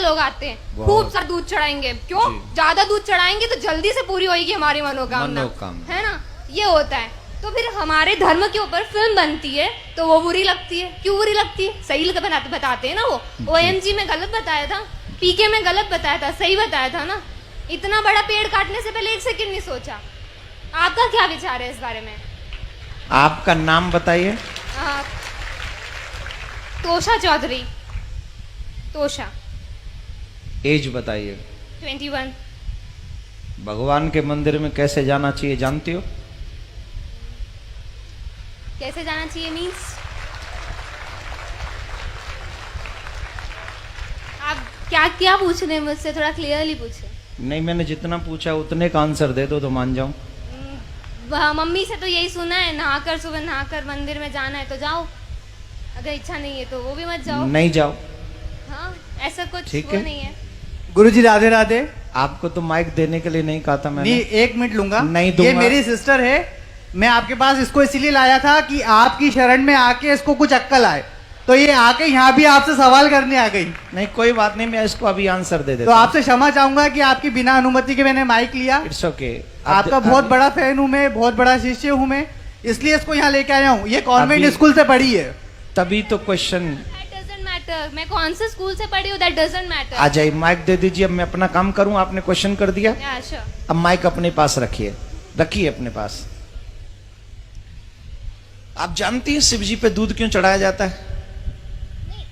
लोग आते हैं, खूब सारा दूध चढ़ाएंगे। क्यों? ज्यादा दूध चढ़ाएंगे तो जल्दी से पूरी होगी हमारी मनोकामना, है ना? ये होता है। तो फिर हमारे धर्म के ऊपर फिल्म बनती है तो वो बुरी लगती है। क्यों बुरी लगती है? सही बताते हैं ना। वो OMG में गलत बताया था, PK में गलत बताया था, सही बताया था ना। इतना बड़ा पेड़ काटने से पहले 1 सेकंड नहीं सोचा। आपका क्या विचार है इस बारे में? आपका नाम बताइए। तोषा चौधरी। तोषा। एज बताइए। 21। भगवान के मंदिर में कैसे जाना चाहिए जानती हो? कैसे जाना चाहिए मीन्स? आप क्या पूछ रहे हैं मुझसे? थोड़ा क्लियरली पूछे। नहीं, मैंने जितना पूछा उतने का आंसर दे दो तो मान जाऊं। मम्मी से तो यही सुना है, नहाकर सुबह नहाकर मंदिर में जाना है तो जाओ, अगर इच्छा नहीं है तो वो भी मत जाओ। नहीं जाओ। हाँ, ऐसा कुछ ठीक वो है। नहीं है। गुरुजी राधे राधे। आपको तो माइक देने के लिए नहीं कहा था मैंने। नहीं, 1 मिनट लूंगा। नहीं दूंगा। ये मेरी सिस्टर है। मैं आपके पास इसको इसीलिए लाया था कि आपकी शरण में आके इसको कुछ अक्कल आए, तो ये आके यहाँ भी आपसे सवाल करने आ गई। नहीं, कोई बात नहीं, मैं इसको अभी आंसर दे देता तो आपसे क्षमा चाहूंगा कि आपकी बिना अनुमति के मैंने माइक लिया। It's okay. आपका बहुत बड़ा फैन हूँ मैं, बहुत बड़ा शिष्य हूँ मैं, इसलिए इसको यहाँ लेके आया हूँ। ये कॉन्वेंट स्कूल से पढ़ी है। तभी तो क्वेश्चन। मैं कौन से स्कूल से पढ़ी हूँ, दैट डजंट मैटर। आ जाइए, माइक दे दीजिए। अब मैं अपना काम करूं। आपने क्वेश्चन कर दिया, अब माइक अपने पास रखिए अपने पास। आप जानती हैं शिव जी पे दूध क्यों चढ़ाया जाता है?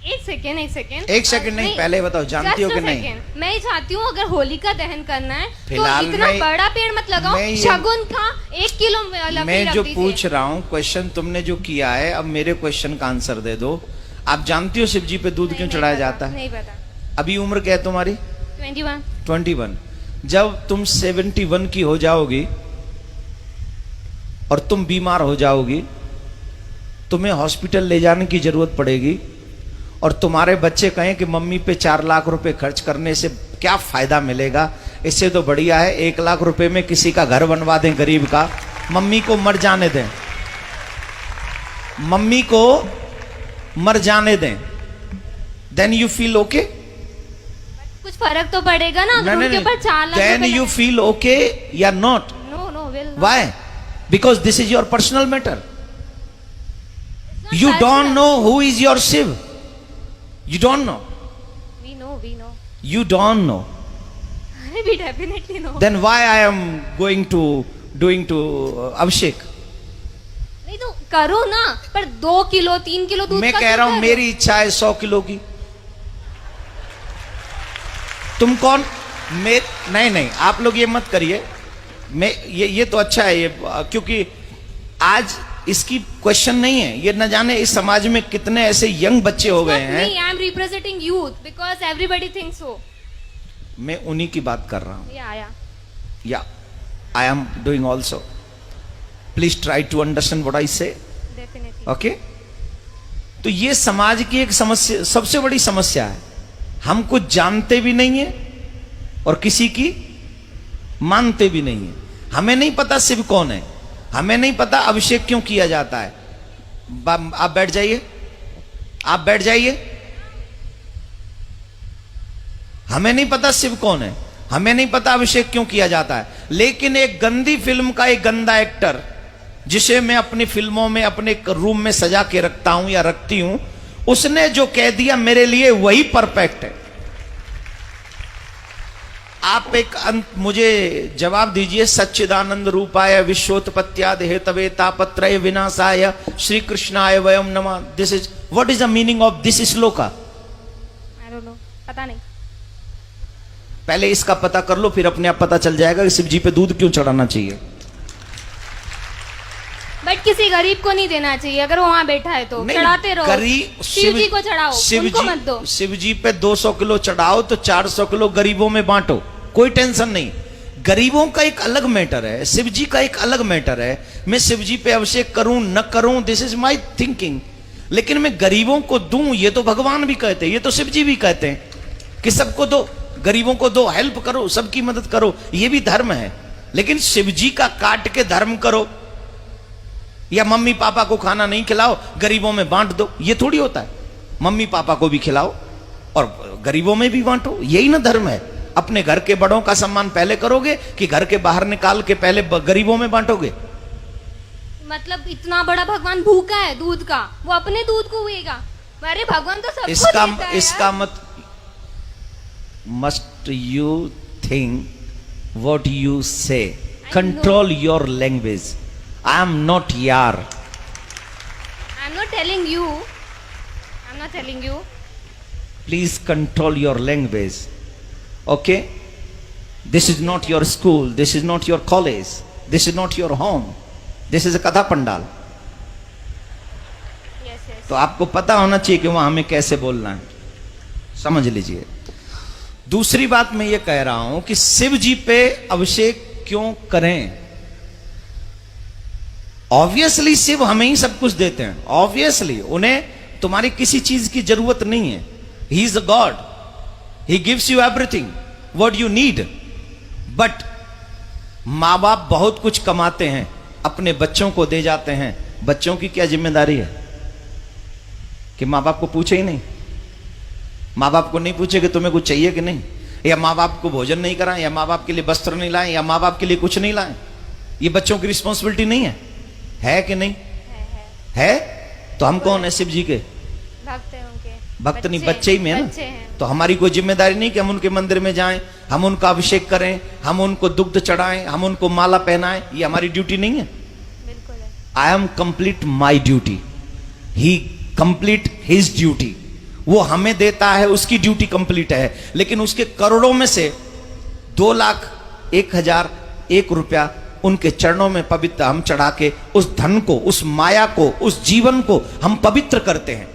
एक सेकेंड एक सेकंड नहीं, पहले बताओ जानती हो कि नहीं? मैं चाहती हूँ अगर होलिका दहन करना है तो फिलहाल इतना बड़ा पेड़ मत लगाओ। शगुन का 1 किलो मैं जो पूछ रहा हूँ क्वेश्चन तुमने जो किया है, अब मेरे क्वेश्चन का आंसर दे दो। आप जानती हो शिव जी पे दूध क्यों चढ़ाया जाता है? नहीं पता। अभी उम्र क्या है तुम्हारी? 21। जब तुम 71 की हो जाओगी और तुम बीमार हो जाओगी, तुम्हें हॉस्पिटल ले जाने की जरूरत पड़ेगी और तुम्हारे बच्चे कहें कि मम्मी पे 4 लाख रुपए खर्च करने से क्या फायदा मिलेगा, इससे तो बढ़िया है 1 लाख रुपए में किसी का घर बनवा दें गरीब का, मम्मी को मर जाने दें, मम्मी को मर जाने दें। Then you feel okay? कुछ फर्क तो पड़ेगा ना अगर उनके ऊपर 4 lakh. Then you feel okay या not? No will. Why? Because this is your personal matter. You don't know who is your Shiv. You don't know. We know. You don't know. We definitely know. Then why I am going to doing to Abhishek? नहीं तो करो ना, पर 2 kilo 3 kilo दूध मैं का कह रहा हूं करो। मेरी इच्छा है 100 किलो की। तुम कौन? नहीं, आप लोग ये मत करिए। मैं ये तो अच्छा है ये, क्योंकि आज इसकी क्वेश्चन नहीं है। ये न जाने इस समाज में कितने ऐसे यंग बच्चे हो गए हैं। I am representing youth because everybody thinks so. मैं उन्हीं की बात कर रहा हूं। या I am doing also. Please try to understand what I say. Okay? तो ये समाज की एक समस्या, सबसे बड़ी समस्या है। हम कुछ जानते भी नहीं है और किसी की मानते भी नहीं है। हमें नहीं पता शिव कौन है, हमें नहीं पता अभिषेक क्यों किया जाता है। आप बैठ जाइए, आप बैठ जाइए। हमें नहीं पता शिव कौन है, हमें नहीं पता अभिषेक क्यों किया जाता है। लेकिन एक गंदी फिल्म का एक गंदा एक्टर, जिसे मैं अपनी फिल्मों में अपने रूम में सजा के रखता हूं या रखती हूं, उसने जो कह दिया मेरे लिए वही परफेक्ट है। आप एक मुझे जवाब दीजिए। सच्चिदानंद रूपाय विश्वोत्पत्त्यादि हेतवे तापत्रय विनाशाय श्री कृष्णाय वयम नमः। This is what is the meaning of this shloka? I don't know, पता नहीं। पहले इसका पता कर लो, फिर अपने आप पता चल जाएगा कि शिव जी पे दूध क्यों चढ़ाना चाहिए। बट किसी गरीब को नहीं देना चाहिए, अगर वो वहां बैठा है तो चढ़ाते रहो। शिव जी को चढ़ाओ, उनको मत दो। शिव जी पे 200 किलो चढ़ाओ तो 400 किलो गरीबों में बांटो, कोई टेंशन नहीं। गरीबों का एक अलग मैटर है, शिव जी का एक अलग मैटर है। मैं शिव जी पे अभिषेक करूं न करूं, दिस इज माई थिंकिंग। लेकिन मैं गरीबों को दूं, ये तो भगवान भी कहते हैं, ये तो शिव जी भी कहते हैं कि सबको दो, गरीबों को दो, हेल्प करो, सबकी मदद करो, ये भी धर्म है। लेकिन शिव जी का काट के धर्म करो या मम्मी पापा को खाना नहीं खिलाओ, गरीबों में बांट दो, ये थोड़ी होता है। मम्मी पापा को भी खिलाओ और गरीबों में भी बांटो, यही ना धर्म है। अपने घर के बड़ों का सम्मान पहले करोगे कि घर के बाहर निकाल के पहले गरीबों में बांटोगे? मतलब इतना बड़ा भगवान भूखा है दूध का, वो अपने दूध को हुएगा? अरे भगवान तो सबको देता है इसका यार। मत must you think what you say, control your language. I am not यार, I'm not telling you. I'm not telling you. please control your language, okay? This is not your school, this is not your college, this is not your home, this is a katha pandal. Yes, yes. तो आपको पता होना चाहिए कि वहां हमें कैसे बोलना है, समझ लीजिए। दूसरी बात मैं ये कह रहा हूं कि शिव जी पे अभिषेक क्यों करें? ऑब्वियसली शिव हमें ही सब कुछ देते हैं, ऑब्वियसली उन्हें तुम्हारी किसी चीज की जरूरत नहीं है। He is a God, he gives you everything what you need. But माँ बाप बहुत कुछ कमाते हैं, अपने बच्चों को दे जाते हैं। बच्चों की क्या जिम्मेदारी है कि माँ बाप को पूछे ही नहीं? माँ बाप को नहीं पूछे कि तुम्हें कुछ चाहिए कि नहीं, या माँ बाप को भोजन नहीं कराएं, या माँ बाप के लिए वस्त्र नहीं लाएं, या माँ बाप के लिए कुछ नहीं लाएं? ये बच्चों की रिस्पॉन्सिबिलिटी नहीं है कि नहीं? है। तो हम कौन है? शिव जी के भक्त हैं उनके। भक्त नहीं, बच्चे ही में है बच्चे ना। हैं। तो हमारी कोई जिम्मेदारी नहीं कि हम उनके मंदिर में जाएं, हम उनका अभिषेक करें, हम उनको दुग्ध चढ़ाएं, हम उनको माला पहनाएं? ये हमारी ड्यूटी नहीं है। बिल्कुल है। I am complete my duty, he complete his duty. वो हमें देता है, उसकी ड्यूटी कंप्लीट है। लेकिन उसके करोड़ों में से 2,01,001 रुपया उनके चरणों में पवित्र हम चढ़ा के उस धन को, उस माया को, उस जीवन को हम पवित्र करते हैं।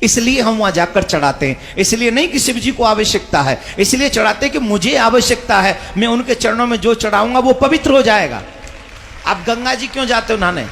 इसलिए हम वहां जाकर चढ़ाते हैं। इसलिए नहीं कि शिव जी को आवश्यकता है, इसलिए चढ़ाते कि मुझे आवश्यकता है, मैं उनके चरणों में जो चढ़ाऊंगा वो पवित्र हो जाएगा। आप गंगा जी क्यों जाते हो नहाने?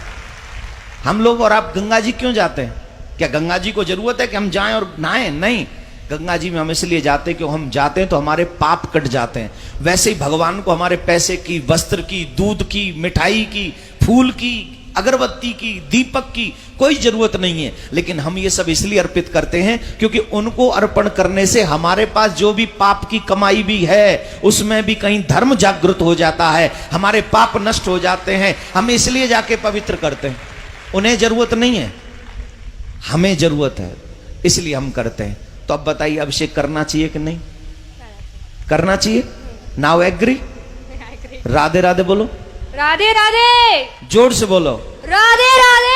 हम लोग और आप गंगा जी क्यों जाते हैं? क्या गंगा जी को जरूरत है कि हम जाएं और नहाएं? नहीं, गंगा जी में हम इसलिए जाते हैं कि हम जाते हैं तो हमारे पाप कट जाते हैं। वैसे ही भगवान को हमारे पैसे की, वस्त्र की, दूध की, मिठाई की, फूल की, अगरबत्ती की, दीपक की कोई जरूरत नहीं है। लेकिन हम ये सब इसलिए अर्पित करते हैं क्योंकि उनको अर्पण करने से हमारे पास जो भी पाप की कमाई भी है उसमें भी कहीं धर्म जागृत हो जाता है, हमारे पाप नष्ट हो जाते हैं। हम इसलिए जाके पवित्र करते हैं। उन्हें जरूरत नहीं है, हमें जरूरत है, इसलिए हम करते हैं। तो अब बताइए, अभिषेक करना चाहिए कि नहीं करना चाहिए? Now agree? राधे राधे बोलो, राधे राधे, जोर से बोलो, राधे राधे।